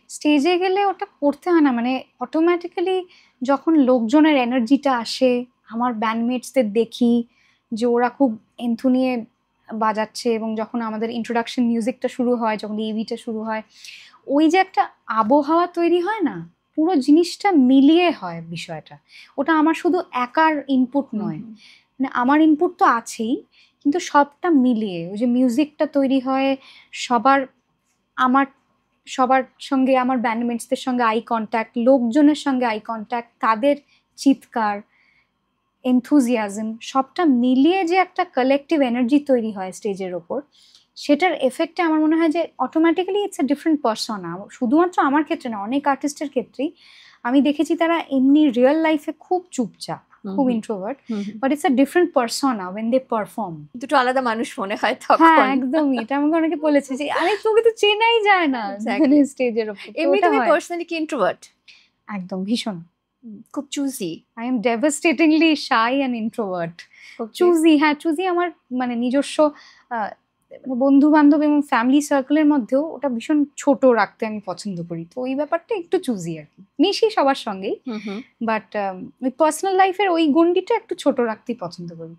স্টেজে গেলে ওটা করতে হয় না, মানে অটোমেটিক্যালি যখন লোকজনের এনার্জিটা আসে, আমার ব্যান্ডমেটসদের দেখি যে ওরা খুব এন্থু নিয়ে বাজাচ্ছে, এবং যখন আমাদের ইন্ট্রোডাকশন মিউজিকটা শুরু হয়, যখন ইভিটা শুরু হয়, ওই যে একটা আবহাওয়া তৈরি হয় না, পুরো জিনিসটা মিলিয়ে হয় বিষয়টা। ওটা আমার শুধু একার ইনপুট নয়, মানে আমার ইনপুট তো আছেই, কিন্তু সবটা মিলিয়ে ওই যে মিউজিকটা তৈরি হয় সবার, আমার সবার সঙ্গে, আমার ব্যান্ডমেটসদের সঙ্গে আই কন্ট্যাক্ট, লোকজনের সঙ্গে আই কন্ট্যাক্ট, তাদের চিৎকার, এনথুজিয়াজম, সবটা মিলিয়ে যে একটা কালেকটিভ এনার্জি তৈরি হয় স্টেজের ওপর, সেটার এফেক্টে আমার মনে হয় যে automatically it's a different persona. শুধুমাত্র আমার ক্ষেত্রে না, অনেক আর্টিস্টের ক্ষেত্রেই আমি দেখেছি তারা এমনি রিয়েল লাইফে খুব চুপচাপ, খুব introvert, but it's a different persona when they perform. দুটো আলাদা মানুষ মনে হয় হ্যাঁ, তখন। একদমই। এটা আমাকে অনেকে বলেছে যে আরে তোকে তো চেনাই যায় না মানে স্টেজের উপর। এমনি তুমি পার্সোনালি কি ইন্ট্রোভার্ট? একদম ভীষণ। খুব choosy? I am devastatingly shy and introvert. Choosy, হ্যাঁ চুজি আমার মানে নিজস্ব বন্ধু বান্ধব এবং ফ্যামিলি সার্কেলের মধ্যেও ওটা ভীষণ ছোট রাখতে আমি পছন্দ করি, তো ওই ব্যাপারটা একটু চুজি আর কি। মিশি সবার সঙ্গেই, বাট ওই পার্সোনাল লাইফের ওই গণ্ডিটা একটু ছোট রাখতেই পছন্দ করি।